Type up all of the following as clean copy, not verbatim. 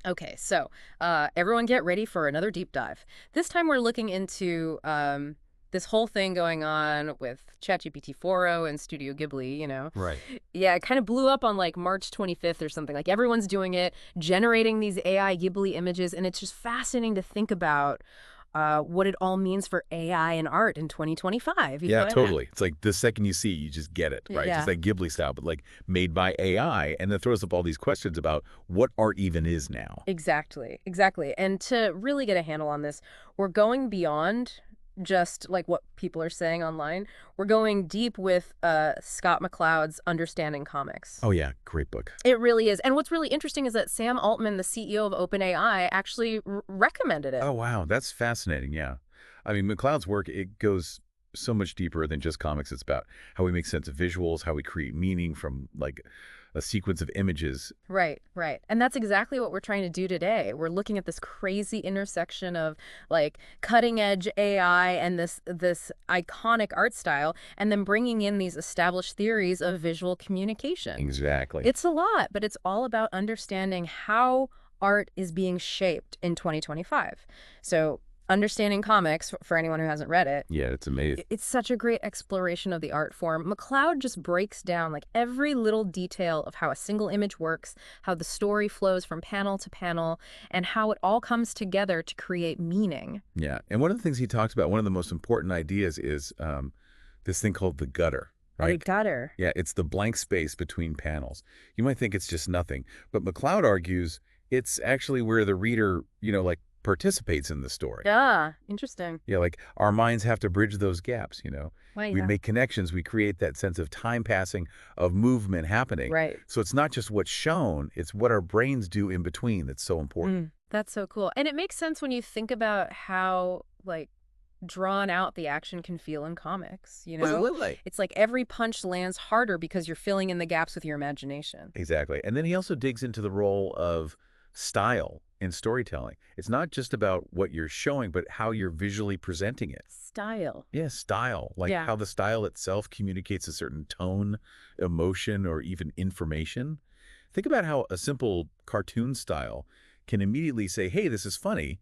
Okay, so everyone get ready for another deep dive. This time we're looking into this whole thing going on with ChatGPT-4o and Studio Ghibli. Right. Yeah, it kind of blew up on like March 25th or something. Like everyone's doing it, generating these AI Ghibli images, and it's just fascinating to think about what it all means for AI and art in 2025. Yeah, Yeah. totally. It's like the second you see it, you just get it, right? Just Yeah. like Ghibli style, but like made by AI. And that throws up all these questions about what art even is now. Exactly, exactly. And to really get a handle on this, we're going beyond just like what people are saying online. We're going deep with Scott McCloud's Understanding Comics. Oh, yeah. Great book. It really is. And what's really interesting is that Sam Altman, the CEO of OpenAI, actually recommended it. Oh, wow. That's fascinating. Yeah. I mean, McCloud's work, it goes so much deeper than just comics. It's about how we make sense of visuals, how we create meaning from like a sequence of images. Right, right. And that's exactly what we're trying to do today. We're looking at this crazy intersection of like cutting edge AI and this iconic art style and then bringing in these established theories of visual communication. Exactly. It's a lot, but it's all about understanding how art is being shaped in 2025. So, understanding comics, for anyone who hasn't read it, Yeah, it's amazing. it's such a great exploration of the art form. McLeod just breaks down like every little detail of how a single image works, how the story flows from panel to panel, and how it all comes together to create meaning. Yeah. And one of the things he talks about, one of the most important ideas is this thing called the gutter, The right? gutter. Yeah, it's the blank space between panels. You might think it's just nothing, but McCloud argues it's actually where the reader, like participates in the story. Yeah, interesting. Yeah, like our minds have to bridge those gaps. Well, We yeah. make connections, we create that sense of time passing, of movement happening. Right. So it's not just what's shown, it's what our brains do in between that's so important. That's so cool. And it makes sense when you think about how, like, drawn out the action can feel in comics. Absolutely. It's like every punch lands harder because you're filling in the gaps with your imagination. Exactly. And then he also digs into the role of style in storytelling. It's not just about what you're showing, but how you're visually presenting it. Style. Yeah, style, like Yeah. how the style itself communicates a certain tone, emotion, or even information. Think about how a simple cartoon style can immediately say, hey, this is funny,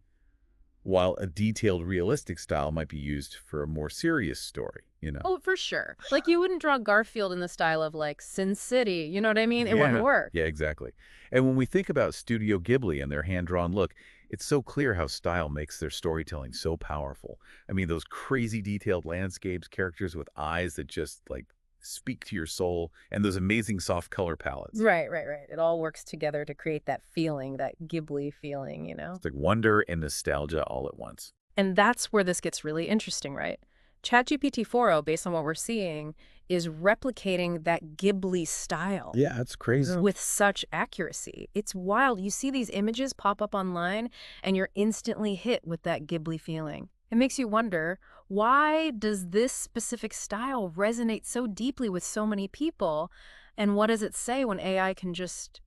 while a detailed, realistic style might be used for a more serious story. Oh, for sure. Like you wouldn't draw Garfield in the style of like Sin City. You know what I mean? It wouldn't Yeah. work. Yeah, exactly. And when we think about Studio Ghibli and their hand-drawn look, it's so clear how style makes their storytelling so powerful. I mean, those crazy detailed landscapes, characters with eyes that just like speak to your soul, and those amazing soft color palettes. Right, right, right. It all works together to create that feeling, that Ghibli feeling. It's like wonder and nostalgia all at once. And that's where this gets really interesting, right? ChatGPT-4o, based on what we're seeing, is replicating that Ghibli style Yeah, that's crazy. with such accuracy. It's wild. You see these images pop up online, and you're instantly hit with that Ghibli feeling. It makes you wonder, why does this specific style resonate so deeply with so many people? And what does it say when AI can just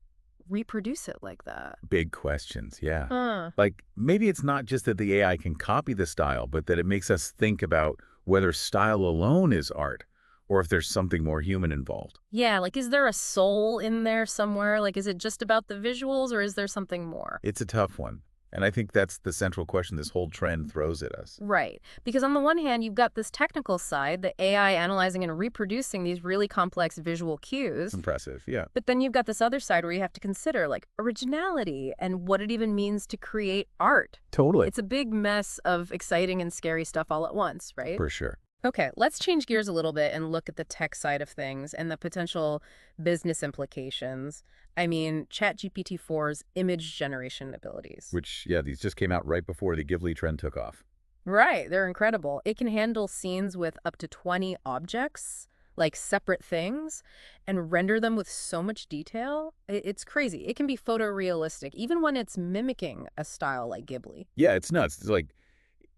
reproduce it like that? Big questions, yeah. Huh. Like maybe it's not just that the AI can copy the style, but that it makes us think about whether style alone is art or if there's something more human involved. Yeah, like is there a soul in there somewhere? Like is it just about the visuals or is there something more? It's a tough one. And I think that's the central question this whole trend throws at us. Right. Because on the one hand, you've got this technical side, the AI analyzing and reproducing these really complex visual cues. Impressive, yeah. But then you've got this other side where you have to consider like originality and what it even means to create art. Totally. It's a big mess of exciting and scary stuff all at once, right? For sure. Okay, let's change gears a little bit and look at the tech side of things and the potential business implications. I mean, ChatGPT-4's image generation abilities. Which, yeah, these just came out right before the Ghibli trend took off. Right, they're incredible. It can handle scenes with up to 20 objects, like separate things, and render them with so much detail. It's crazy. It can be photorealistic, even when it's mimicking a style like Ghibli. Yeah, it's nuts. It's like,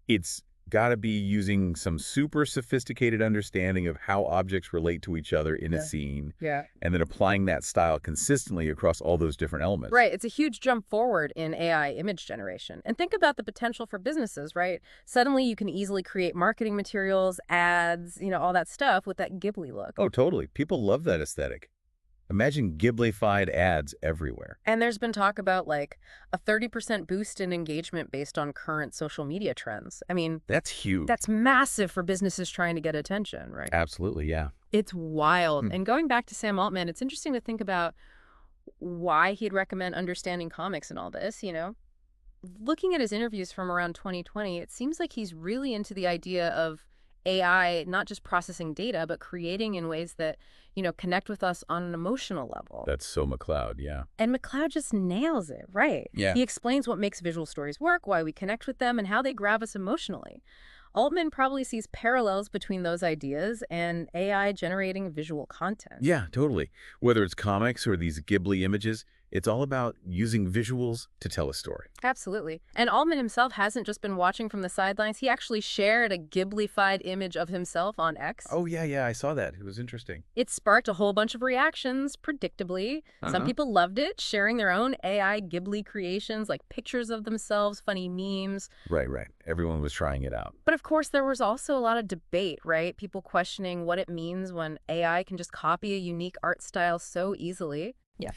it's got to be using some super sophisticated understanding of how objects relate to each other in a Yeah. scene, Yeah. and then applying that style consistently across all those different elements. Right. It's a huge jump forward in AI image generation. And think about the potential for businesses, right? Suddenly you can easily create marketing materials, ads, all that stuff with that Ghibli look. Oh, totally. People love that aesthetic. Imagine Ghibli-fied ads everywhere. And there's been talk about like a 30% boost in engagement based on current social media trends. I mean, That's huge. that's massive for businesses trying to get attention, right? Absolutely, yeah. It's wild. Hmm. And going back to Sam Altman, it's interesting to think about why he'd recommend understanding comics and all this, Looking at his interviews from around 2020, it seems like he's really into the idea of AI not just processing data, but creating in ways that, connect with us on an emotional level. That's so McCloud, yeah. And McLeod just nails it, right? Yeah. He explains what makes visual stories work, why we connect with them, and how they grab us emotionally. Altman probably sees parallels between those ideas and AI generating visual content. Yeah, totally. Whether it's comics or these Ghibli images, it's all about using visuals to tell a story. Absolutely. And Altman himself hasn't just been watching from the sidelines. He actually shared a Ghibli-fied image of himself on X. Oh, yeah, I saw that. It was interesting. It sparked a whole bunch of reactions, predictably. Some people loved it, sharing their own AI Ghibli creations, like pictures of themselves, funny memes. Right. Everyone was trying it out. But of course, there was also a lot of debate, right? People questioning what it means when AI can just copy a unique art style so easily. Yeah.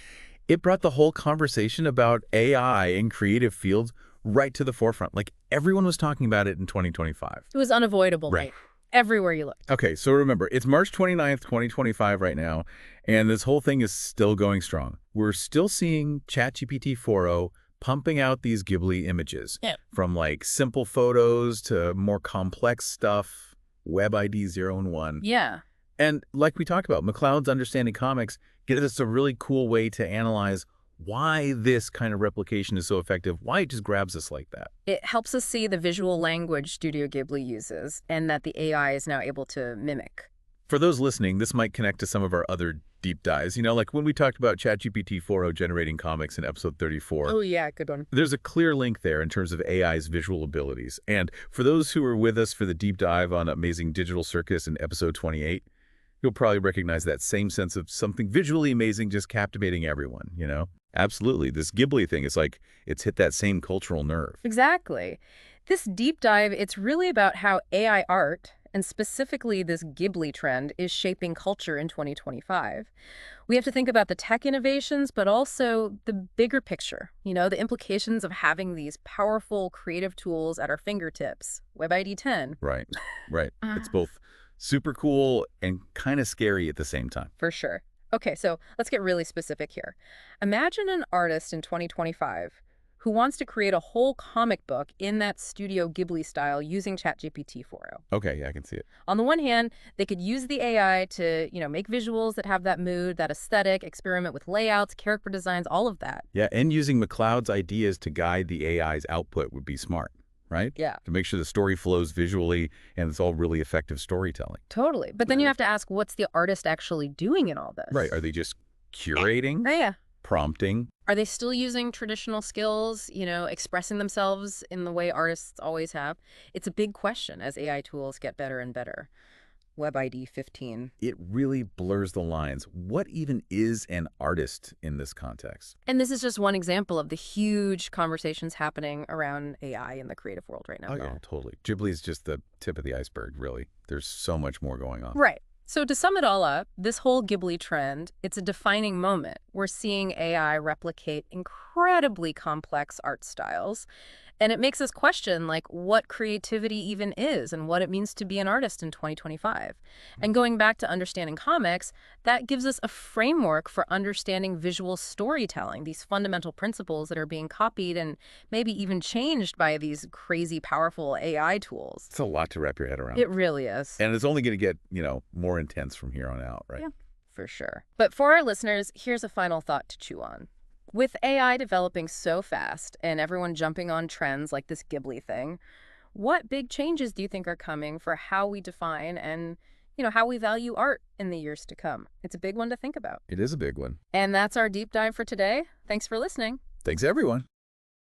It brought the whole conversation about AI in creative fields right to the forefront. Like, everyone was talking about it in 2025. It was unavoidable, Right. right? Everywhere you look. Okay, so remember, it's March 29th, 2025 right now, and this whole thing is still going strong. We're still seeing ChatGPT-4o pumping out these Ghibli images. Yeah. From like simple photos to more complex stuff, Web ID 0 and 1. Yeah. And like we talked about, McCloud's Understanding Comics gives us a really cool way to analyze why this kind of replication is so effective, why it just grabs us like that. It helps us see the visual language Studio Ghibli uses and that the AI is now able to mimic. For those listening, this might connect to some of our other deep dives. Like when we talked about ChatGPT-4o generating comics in episode 34. Oh, yeah, good one. There's a clear link there in terms of AI's visual abilities. And for those who were with us for the deep dive on Amazing Digital Circus in episode 28, you'll probably recognize that same sense of something visually amazing just captivating everyone, Absolutely. This Ghibli thing is like it's hit that same cultural nerve. Exactly. This deep dive, it's really about how AI art, and specifically this Ghibli trend, is shaping culture in 2025. We have to think about the tech innovations, but also the bigger picture, the implications of having these powerful creative tools at our fingertips. Web ID 10. Right. It's both super cool and kind of scary at the same time. For sure. Okay, so let's get really specific here. Imagine an artist in 2025 who wants to create a whole comic book in that Studio Ghibli style using ChatGPT-4o. Okay, yeah, I can see it. On the one hand, they could use the AI to, make visuals that have that mood, that aesthetic, experiment with layouts, character designs, all of that. Yeah, and using McCloud's ideas to guide the AI's output would be smart, right? Yeah. To make sure the story flows visually and it's all really effective storytelling. Totally. But then you have to ask, what's the artist actually doing in all this? Right. Are they just curating? Oh, yeah. Prompting? Are they still using traditional skills, expressing themselves in the way artists always have? It's a big question as AI tools get better and better. Web ID 15. It really blurs the lines. What even is an artist in this context? And this is just one example of the huge conversations happening around AI in the creative world right now. Oh, yeah, totally. Ghibli is just the tip of the iceberg, really. There's so much more going on. Right. So to sum it all up, this whole Ghibli trend, it's a defining moment. We're seeing AI replicate incredibly complex art styles. And it makes us question, what creativity even is and what it means to be an artist in 2025. And going back to understanding comics, that gives us a framework for understanding visual storytelling, these fundamental principles that are being copied and maybe even changed by these crazy, powerful AI tools. It's a lot to wrap your head around. It really is. And it's only going to get, more intense from here on out, right? Yeah, for sure. But for our listeners, here's a final thought to chew on. With AI developing so fast and everyone jumping on trends like this Ghibli thing, what big changes do you think are coming for how we define and, how we value art in the years to come? It's a big one to think about. It is a big one. And that's our deep dive for today. Thanks for listening. Thanks, everyone.